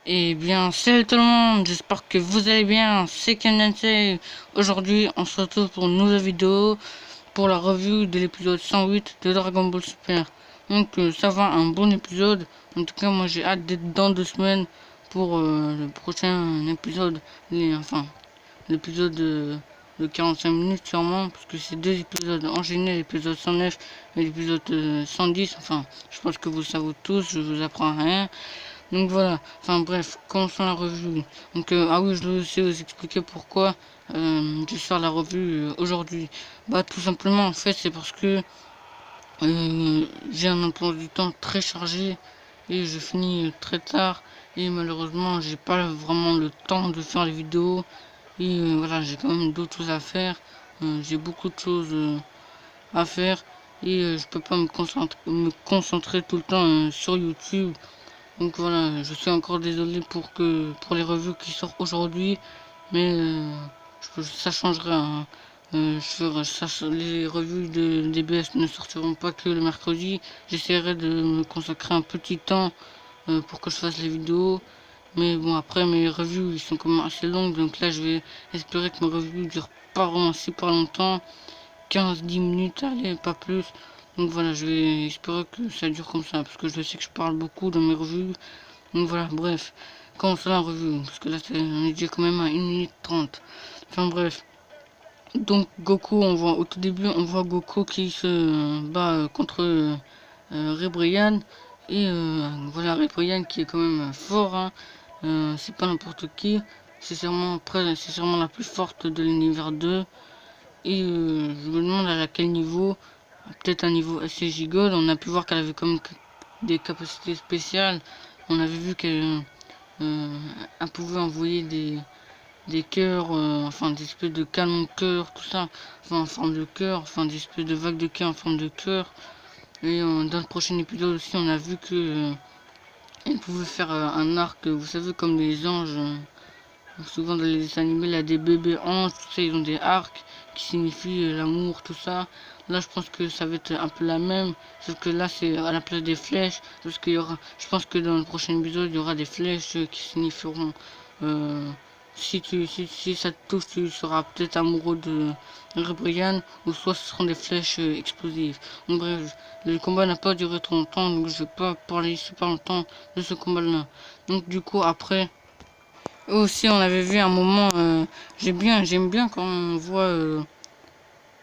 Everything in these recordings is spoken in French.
Eh bien, salut tout le monde, j'espère que vous allez bien, c'est Kennedy. Aujourd'hui, on se retrouve pour une nouvelle vidéo, pour la review de l'épisode 108 de Dragon Ball Super. Donc, ça va, un bon épisode. En tout cas, moi j'ai hâte d'être dans 2 semaines pour le prochain épisode. L'épisode de 45 minutes sûrement, parce que c'est 2 épisodes enchaînés, l'épisode 109 et l'épisode 110. Enfin, je pense que vous le savez tous, je vous apprends rien. Donc voilà, enfin bref, commençons la revue. Donc ah oui, je dois aussi vous expliquer pourquoi je sors la revue aujourd'hui. Bah tout simplement en fait c'est parce que j'ai un emploi du temps très chargé et je finis très tard et malheureusement j'ai pas vraiment le temps de faire les vidéos et voilà, j'ai quand même d'autres choses à faire. J'ai beaucoup de choses à faire et je peux pas me concentrer tout le temps sur YouTube. Donc voilà, je suis encore désolé pour les revues qui sortent aujourd'hui, mais ça changera, hein. Les revues de DBS ne sortiront pas que le mercredi. J'essaierai de me consacrer un petit temps pour que je fasse les vidéos. Mais bon, après mes revues ils sont quand même assez longues, donc là je vais espérer que mes revues durent pas vraiment super longtemps, 15-10 minutes, allez, pas plus. Donc voilà, je vais espérer que ça dure comme ça, parce que je sais que je parle beaucoup dans mes revues. Donc voilà, bref, commençons la revue, parce que là on est déjà quand même à 1 minute 30. Enfin bref, donc Goku, au tout début, on voit Goku qui se bat contre Ray Brian. Et voilà, Ray Brian qui est quand même fort, hein. C'est pas n'importe qui, c'est sûrement la plus forte de l'univers 2. Et je me demande à quel niveau, peut-être un niveau assez gigole. On a pu voir qu'elle avait comme des capacités spéciales. On avait vu qu'elle pouvait envoyer des cœurs, enfin des espèces de canons de cœur, tout ça, enfin en forme de cœur, enfin des espèces de vagues de cœur en forme de cœur. Et dans le prochain épisode aussi, on a vu que elle pouvait faire un arc, vous savez, comme les anges. Souvent dans les dessins animés, il y a des bébés anges, tout ça, ils ont des arcs qui signifient l'amour, tout ça. Là, je pense que ça va être un peu la même, sauf que là, c'est à la place des flèches, parce qu'il y aura, je pense que dans le prochain épisode, il y aura des flèches qui signifieront, si ça te touche, tu seras peut-être amoureux de Brian, ou soit ce seront des flèches explosives. Donc bref, le combat n'a pas duré trop longtemps, donc je vais pas parler super longtemps de ce combat-là. Donc du coup, après, aussi, on avait vu un moment, j'aime bien quand on voit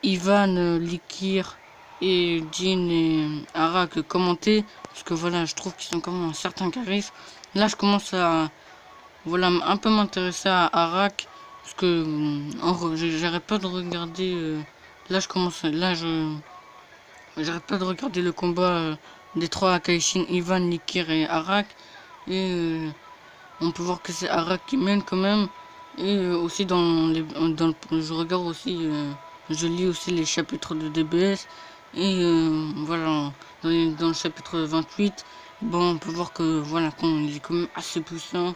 Ivan, Likir et Jin et Arak commenter, parce que voilà, je trouve qu'ils sont quand même un certain charisme. Là, je commence à, voilà, un peu m'intéresser à Arak, parce que j'arrête pas de regarder. J'arrête pas de regarder le combat des trois Akaishin, Ivan, Likir et Arak, et on peut voir que c'est Arak qui mène quand même. Et aussi je regarde aussi, je lis aussi les chapitres de DBS. Et voilà, dans le chapitre 28, bon, on peut voir que voilà, il est quand même assez puissant.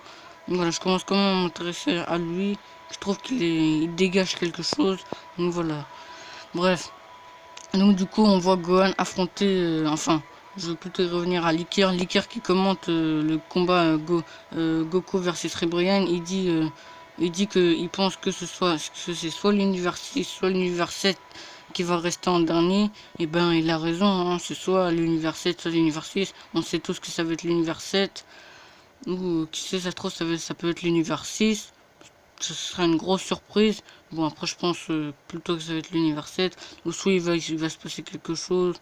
Donc voilà, je commence quand même à m'intéresser à lui. Je trouve il dégage quelque chose. Donc voilà, bref. Donc du coup, on voit Gohan affronter, je vais plutôt y revenir à Likir. Likir qui commente le combat Goku versus Ray. Il dit qu'il pense que c'est soit l'univers 6, soit l'univers 7 qui va rester en dernier. Et ben, il a raison, hein, c'est soit l'univers 7, soit l'univers 6. On sait tous que ça va être l'univers 7. Ou qui sait, ça se trouve, ça peut être l'univers 6. Ce sera une grosse surprise. Bon, après, je pense plutôt que ça va être l'univers 7. Ou soit il va se passer quelque chose.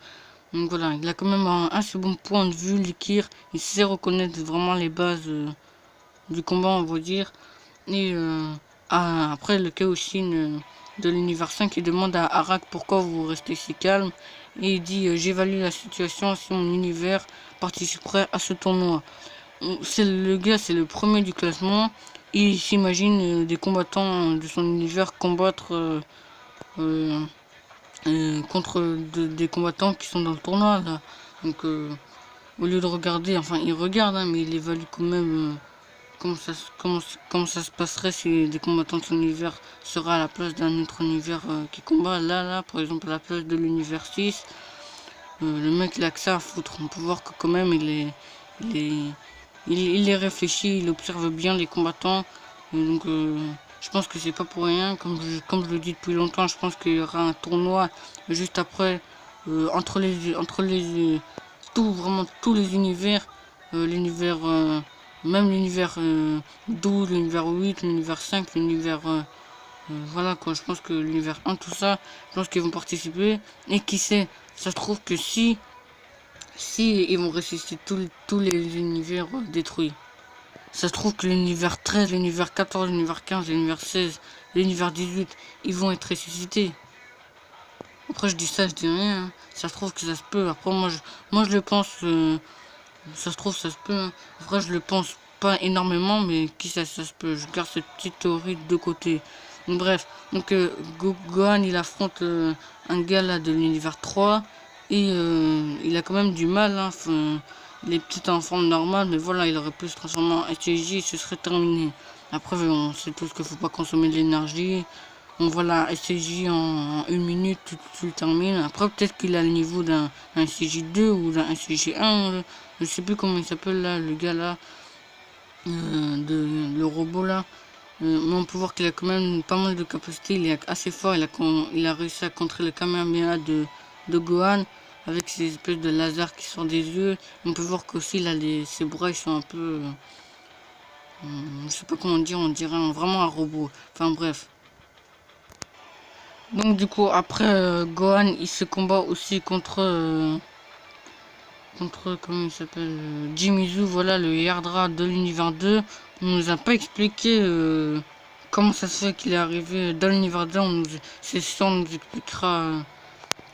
Donc voilà, il a quand même un assez bon point de vue, Likir. Il sait reconnaître vraiment les bases du combat, on va dire. Et après, le Kaioshin de l'univers 5, il demande à Arak pourquoi vous restez si calme. Et il dit j'évalue la situation si mon univers participerait à ce tournoi. Le gars, c'est le premier du classement. Il s'imagine des combattants de son univers combattre euh, contre des combattants qui sont dans le tournoi là. Donc au lieu de regarder, enfin il regarde, hein, mais il évalue quand même comment ça se passerait si des combattants de son univers seraient à la place d'un autre univers qui combat. Là, par exemple à la place de l'univers 6. Le mec il a que ça à foutre. On peut voir que quand même il est il est réfléchi, il observe bien les combattants. Et donc je pense que c'est pas pour rien, comme je le dis depuis longtemps, je pense qu'il y aura un tournoi juste après, entre les vraiment tous les univers, l'univers, même l'univers 12, l'univers 8, l'univers 5, l'univers voilà quoi, je pense que l'univers 1, tout ça, je pense qu'ils vont participer. Et qui sait, ça se trouve que si ils vont ressusciter tous les univers détruits. Ça se trouve que l'univers 13, l'univers 14, l'univers 15, l'univers 16, l'univers 18, ils vont être ressuscités. Après je dis ça, je dis rien, hein. Ça se trouve que ça se peut. Après moi je le pense, ça se trouve ça se peut, hein. Après je le pense pas énormément, mais qui sait, ça se peut. Je garde cette petite théorie de côté. Donc, bref, donc Gohan il affronte un gars là de l'univers 3 et il a quand même du mal, hein. Enfin, il est peut-être en forme normale, mais voilà, il aurait pu se transformer en STJ et ce serait terminé. Après, on sait tous qu'il faut pas consommer de l'énergie. On voit la SCJ en 1 minute, tu le termines. Après, peut-être qu'il a le niveau d'un SCJ2 ou d'un SCJ1. Je sais plus comment il s'appelle là, le gars là, le robot là. Mais on peut voir qu'il a quand même pas mal de capacité. Il est assez fort. Il a réussi à contrer le Kamehameha de Gohan avec ces espèces de lasers qui sortent des yeux. On peut voir qu'aussi là, ses bras ils sont un peu. Je sais pas comment dire, on dirait vraiment un robot. Enfin bref. Donc du coup après Gohan il se combat aussi contre comment il s'appelle Jimizu, voilà le Yardra de l'univers 2. On nous a pas expliqué comment ça se fait qu'il est arrivé dans l'univers 2. C'est sûr, on nous expliquera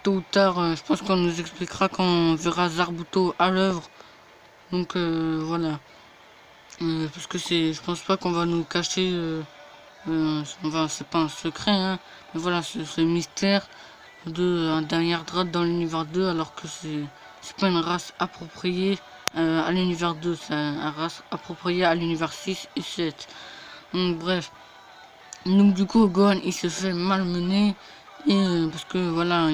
tôt ou tard. Je pense qu'on nous expliquera quand on verra Zarbuto à l'œuvre. Donc voilà. Parce que je pense pas qu'on va nous cacher. C'est pas un secret, hein. Mais voilà, ce mystère d'un Yardra dans l'univers 2, alors que c'est pas une race appropriée à l'univers 2, c'est une race appropriée à l'univers 6 et 7. Donc bref. Donc du coup Gohan il se fait malmener et parce que voilà,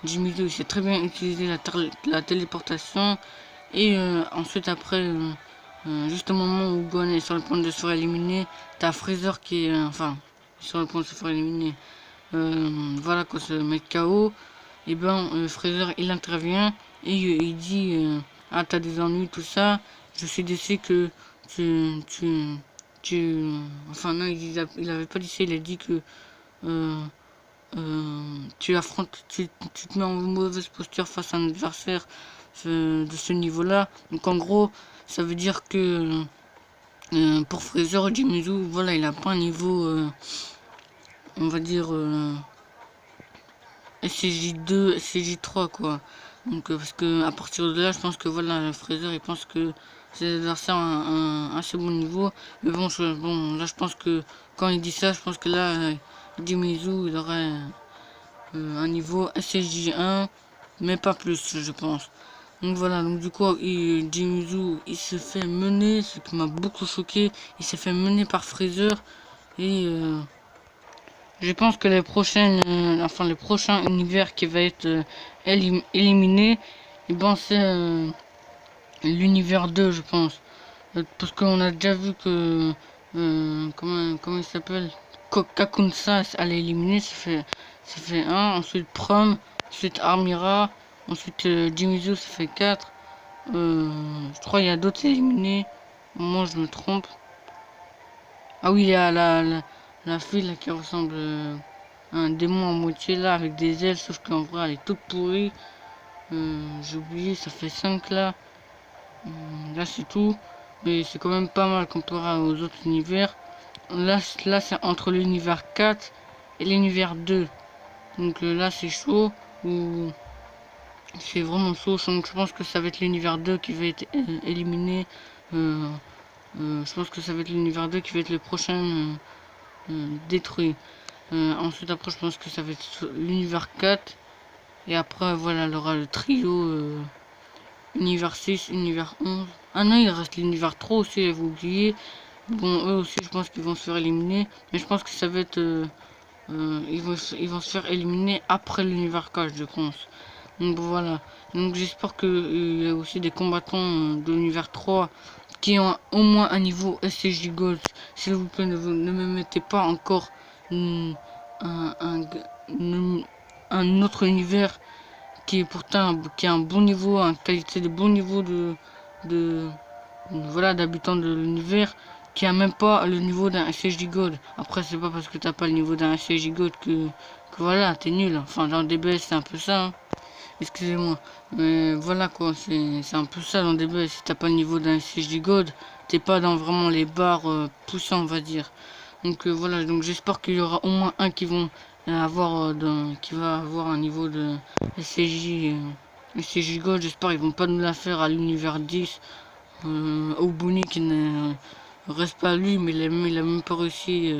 Jimmy il sait très bien utiliser la téléportation et ensuite après juste au moment où Gohan est sur le point de se faire éliminer, t'as Freezer qui est sur le point de se faire éliminer. Voilà, quand se met KO, et ben Freezer il intervient et il dit ah t'as des ennuis tout ça, je suis déçu que tu enfin non il avait pas dit ça, il a dit que euh, tu affrontes tu te mets en mauvaise posture face à un adversaire de ce niveau là. Donc en gros ça veut dire que pour Freezer Jimizu voilà il a pas un niveau on va dire SCJ2, SCJ3 quoi. Donc parce que à partir de là, je pense que voilà, le Fraser il pense que ses adversaires ont un assez bon niveau. Mais bon, là je pense que quand il dit ça, je pense que là, Jimizu il aurait un niveau SCJ1, mais pas plus, je pense. Donc voilà, donc du coup, Jimizu il se fait mener, ce qui m'a beaucoup choqué. Il s'est fait mener par Freezer et je pense que les prochains univers qui va être éliminé, et ben c'est l'univers 2 je pense. Parce qu'on a déjà vu que comment il s'appelle, Kakunsa allait éliminer, ça fait 1, ensuite Prom, ensuite Armira, ensuite Jimizu ça fait 4. Je crois qu'il y a d'autres éliminés. Moi je me trompe. Ah oui, il y a la fille là, qui ressemble à un démon en moitié là avec des ailes, sauf qu'en vrai elle est toute pourrie. J'ai oublié, ça fait 5 là. Là c'est tout. Mais c'est quand même pas mal comparé aux autres univers. Là c'est entre l'univers 4 et l'univers 2. Donc là c'est chaud. Ou c'est vraiment chaud. Donc je pense que ça va être l'univers 2 qui va être éliminé. Je pense que ça va être l'univers 2 qui va être le prochain détruit. Ensuite après je pense que ça va être l'univers 4. Et après voilà il y aura le trio univers 6, univers 11. Ah non il reste l'univers 3 aussi, vous oubliez. Bon eux aussi je pense qu'ils vont se faire éliminer. Mais je pense que ça va être ils vont se faire éliminer après l'univers 4 je pense. Donc voilà. Donc j'espère qu'il y a aussi des combattants de l'univers 3 qui ont au moins un niveau SCJ Gold, s'il vous plaît, ne me mettez pas encore un, un autre univers qui est pourtant qui a un bon niveau, une qualité de bon niveau de voilà, d'habitants de l'univers, qui a même pas le niveau d'un SCJ Gold. Après, c'est pas parce que t'as pas le niveau d'un SCJ Gold que voilà, t'es nul. Enfin, dans DBS, c'est un peu ça, hein. Excusez-moi. Mais voilà quoi, c'est un peu ça dans DBS. Si t'as pas le niveau d'un SCJ Gold, t'es pas dans vraiment les barres poussants, on va dire. Donc voilà, donc j'espère qu'il y aura au moins un qui vont avoir qui va avoir un niveau de SCJ Gold. J'espère qu'ils vont pas nous la faire à l'univers 10. Obuni qui ne reste pas lui, mais il a même pas réussi.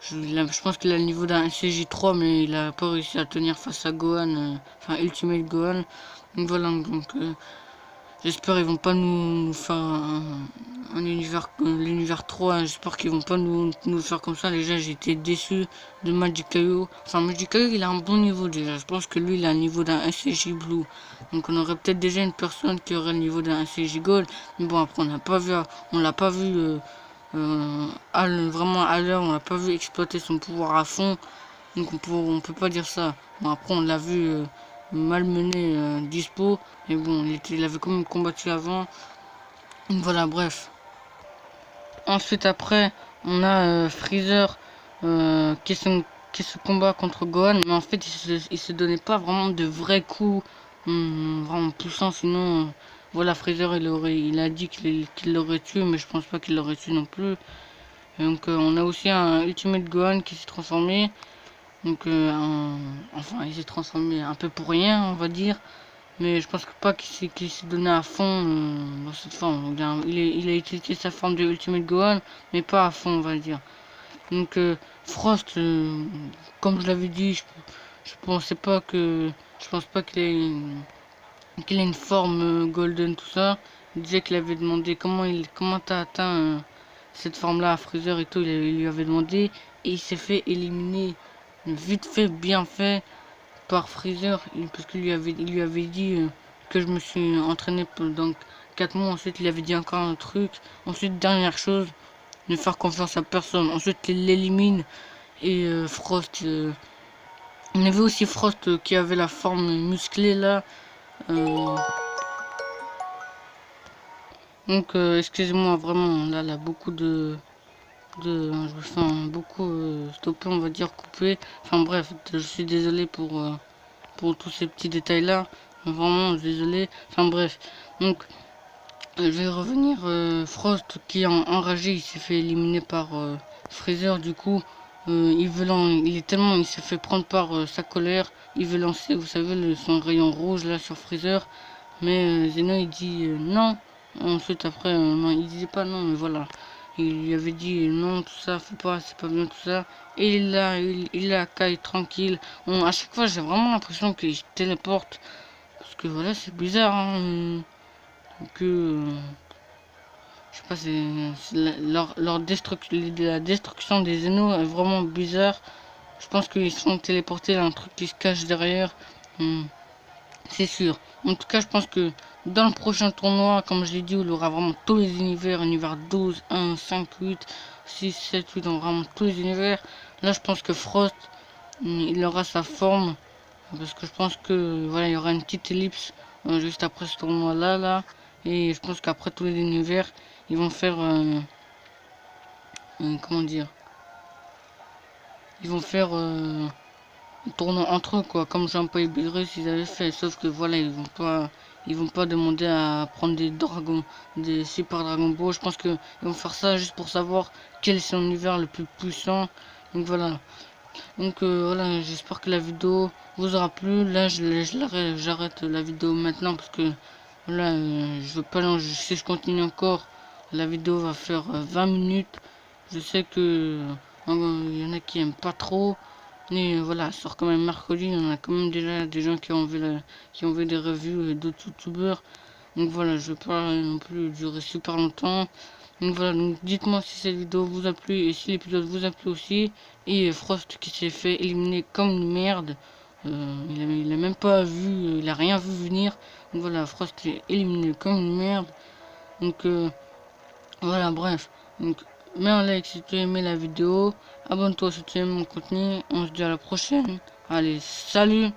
Je pense qu'il a le niveau d'un CJ3, mais il a pas réussi à tenir face à Gohan, enfin Ultimate Gohan. Donc voilà, donc j'espère qu'ils vont pas nous faire un univers, l'univers 3. J'espère qu'ils vont pas nous faire comme ça. Déjà, j'ai été déçu de Magicayo. Enfin, Magicayo, il a un bon niveau déjà. Je pense que lui, il a le niveau d'un SCJ Blue. Donc on aurait peut-être déjà une personne qui aurait le niveau d'un SCJ Gold. Mais bon, après, on l'a pas vu vraiment à l'heure. On l'a pas vu exploiter son pouvoir à fond. Donc on peut pas dire ça. Bon, après, on l'a vu malmené dispo. Mais bon, il avait quand même combattu avant. Donc voilà, bref. Ensuite, après, on a Freezer qui se combat contre Gohan. Mais en fait, il se donnait pas vraiment de vrais coups vraiment puissants. Sinon, voilà, Freezer, il a dit qu'il l'aurait tué. Mais je pense pas qu'il l'aurait tué non plus. Et donc, on a aussi un Ultimate Gohan qui s'est transformé. Donc, enfin, il s'est transformé un peu pour rien, on va dire. Mais je pense pas qu'il s'est donné à fond dans cette forme. Il a utilisé sa forme de Ultimate Gohan, mais pas à fond, on va dire. Donc, Frost, comme je l'avais dit, je pensais pas que. Je pense pas qu'il ait une forme golden, tout ça. Il disait qu'il avait demandé comment t'as atteint cette forme-là à Freezer et tout. Il lui avait demandé et il s'est fait éliminer vite fait, bien fait par Freezer, parce qu'il il lui avait dit que je me suis entraîné pendant 4 mois. Ensuite, il avait dit encore un truc. Ensuite, dernière chose, ne faire confiance à personne. Ensuite, il l'élimine. Et Frost, on avait aussi Frost qui avait la forme musclée là. Donc, excusez-moi, vraiment, là, beaucoup je me sens beaucoup stoppé, on va dire, coupé. Enfin bref, je suis désolé pour tous ces petits détails là, vraiment désolé. Enfin bref, donc je vais revenir. Frost qui est enragé, il s'est fait éliminer par Freezer. Du coup il s'est fait prendre par sa colère. Il veut lancer, vous savez, son rayon rouge là sur Freezer, mais Zeno il dit non. Ensuite après non, il disait pas non, mais voilà, il lui avait dit non, tout ça faut pas, c'est pas bien, tout ça. Et il a Kai tranquille. À chaque fois j'ai vraiment l'impression qu'il se téléporte, parce que voilà, c'est bizarre, hein, que je sais pas, la destruction des Zeno est vraiment bizarre. Je pense qu'ils sont téléportés à un truc qui se cache derrière. C'est sûr. En tout cas, je pense que dans le prochain tournoi, comme je l'ai dit, où il y aura vraiment tous les univers 12, 1, 5, 8, 6, 7, 8, donc vraiment tous les univers. Là, je pense que Frost, il aura sa forme. Parce que je pense que voilà, il y aura une petite ellipse juste après ce tournoi là. Et je pense qu'après tous les univers, ils vont faire comment dire, ils vont faire tournant entre eux quoi, comme Jean-Paul et Beerus ils avaient fait. Sauf que voilà, ils vont pas demander à prendre des dragons, des super Dragon Ball. Je pense que ils vont faire ça juste pour savoir quel est son univers le plus puissant. Donc voilà. Donc voilà, j'espère que la vidéo vous aura plu. Là j'arrête la vidéo maintenant, parce que voilà, je veux pas, si je continue encore, la vidéo va faire 20 minutes. Je sais que il y en a qui aiment pas trop. Mais voilà, ça sort quand même mercredi. Il y en a quand même déjà des gens qui ont vu des reviews d'autres youtubeurs. Donc voilà, je veux pas non plus durer super longtemps. Donc voilà, donc dites-moi si cette vidéo vous a plu et si l'épisode vous a plu aussi. Et Frost qui s'est fait éliminer comme une merde. Il a même pas vu, il a rien vu venir. Donc voilà, Frost est éliminé comme une merde. Donc Voilà, bref. Donc, mets un like si tu as aimé la vidéo. Abonne-toi si tu aimes mon contenu. On se dit à la prochaine. Allez, salut!